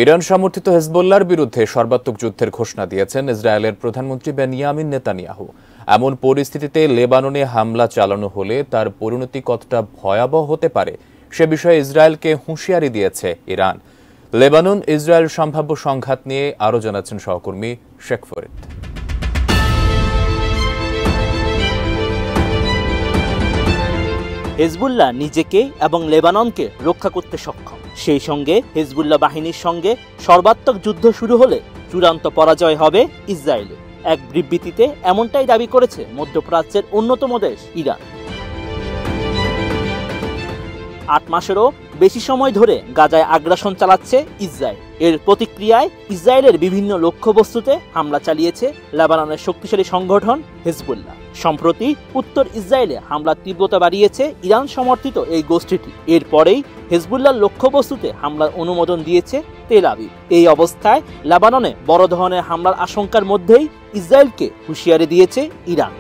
Iran সমর্থিত হেজবুল্লাহর বিরুদ্ধে সর্বাত্মক যুদ্ধের ঘোষণা দিয়েছেন ইসরায়েলের প্রধানমন্ত্রী বেনিয়ামিন নেতানিয়াহু। এমন পরিস্থিতিতে লেবাননে হামলা চালানো হলে তার পরিণতি কতটা ভয়াবহ হতে পারে সে বিষয়ে ইসরায়েলকে হুঁশিয়ারি দিয়েছে ইরান। লেবানন ইসরায়েল সম্ভাব্য সংঘাত নিয়ে আরও জানাচ্ছেন সহকর্মী শেখ ফরিদ। হেজবুল্লাহ নিজেকে এবং লেবাননকে রক্ষা করতে সক্ষম। সেই সঙ্গে হেজবুল্লাহ বাহিনীর সঙ্গে সর্বাত্মক যুদ্ধ শুরু হলে চূড়ান্ত পরাজয় হবে ইসরায়েলের। এক বিবৃতিতে এমনটাই দাবি করেছে মধ্যপ্রাচ্যের অন্যতম দেশ ইরান। 8 মাসেরও বেশি সময় ধরে গাজায় আগ্রাসন চালাচ্ছে ইসরায়েল। এর প্রতিক্রিয়ায় ইসরায়েলের বিভিন্ন লক্ষ্যবস্তুতে হামলা চালিয়েছে লেবাননের শক্তিশালী সংগঠন হেজবুল্লাহ। সম্প্রতি উত্তর ইসরায়েলে হামলার তীব্রতা বাড়িয়েছে ইরান সমর্থিত এই গোষ্ঠীটি। এরপরেই হেজবুল্লাহর লক্ষ্যবস্তুতে হামলার অনুমোদন দিয়েছে তেল আবিব। এই অবস্থায় লেবাননে বড় ধরনের হামলার আশঙ্কার মধ্যেই ইসরায়েলকে হুঁশিয়ারি দিয়েছে ইরান।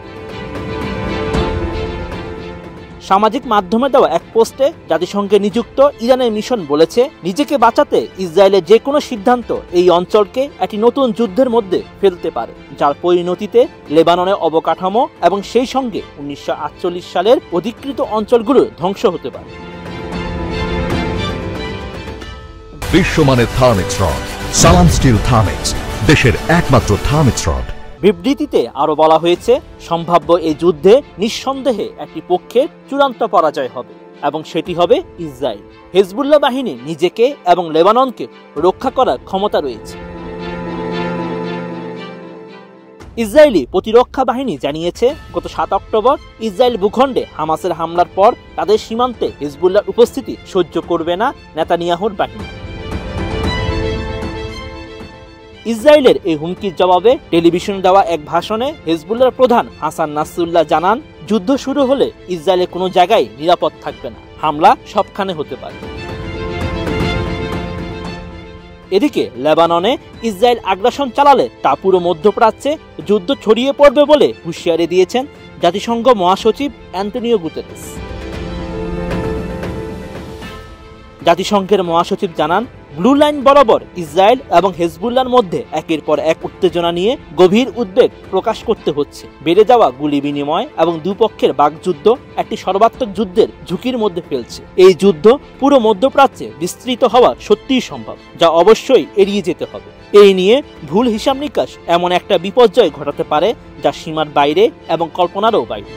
সামাজিক মাধ্যমে দেওয়া এক পোস্টে জাতিসংঘে নিযুক্ত ইরানের মিশন বলেছে, নিজেকে বাঁচাতে ইসরায়েলের যে কোনো সিদ্ধান্ত এই অঞ্চলকে একটি নতুন যুদ্ধের মধ্যে ফেলতে পারে, যার পরিণতিতে লেবাননের অবকাঠামো এবং সেই সঙ্গে 1948 সালের অধিকৃত অঞ্চলগুলো ধ্বংস হতে পারে। বিশ্বমানের থার্মিক্স রড, সালাম স্টিল থার্মিক্স, দেশের একমাত্র থার্মিক্স রড। বিবৃতিতে আরো বলা হয়েছে, সম্ভাব্য এই যুদ্ধে নিঃসন্দেহে একটি পক্ষের চূড়ান্ত পরাজয় হবে এবং সেটি হবে ইসরায়েল। হেজবুল্লাহ বাহিনী নিজেকে এবং লেবাননকে রক্ষা করার ক্ষমতা রয়েছে। ইসরায়েলি প্রতিরক্ষা বাহিনী জানিয়েছে, গত 7 অক্টোবর ইসরায়েল ভূখণ্ডে হামাসের হামলার পর তাদের সীমান্তে হেজবুল্লাহর উপস্থিতি সহ্য করবে না নেতানিয়াহুর বাহিনী। ইসরায়েলের এই হুমকির জবাবে টেলিভিশনে দেওয়া এক ভাষণে হেজবুল্লাহর প্রধান হাসান নাসরুল্লাহ জানান, যুদ্ধ শুরু হলে ইসরায়েলের কোনো জায়গায় নিরাপদ থাকবে না, হামলা সবখানে হতে পারে। এদিকে লেবাননে ইসরায়েল আগ্রাসন চালালে তা পুরো মধ্যপ্রাচ্যে যুদ্ধ ছড়িয়ে পড়বে বলে হুঁশিয়ারি দিয়েছেন জাতিসংঘ মহাসচিব অ্যান্টনিও গুতেরেস। জাতিসংঘের মহাসচিব জানান, ব্লু লাইন বরাবর ইসরায়েল এবং হেজবুল্লাহর মধ্যে একের পর এক উত্তেজনা নিয়ে গভীর উদ্বেগ প্রকাশ করতে হচ্ছে। বেড়ে যাওয়া গুলি বিনিময় এবং দুপক্ষের বাকযুদ্ধ একটি সর্বাত্মক যুদ্ধের ঝুঁকির মধ্যে ফেলছে। এই যুদ্ধ পুরো মধ্যপ্রাচ্যে বিস্তৃত হওয়া সত্যিই সম্ভব, যা অবশ্যই এড়িয়ে যেতে হবে। এই নিয়ে ভুল হিসাব নিকাশ এমন একটা বিপর্যয় ঘটাতে পারে যা সীমার বাইরে এবং কল্পনারও বাইরে।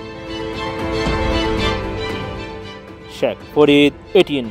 শেখ ফরিদ, ATN।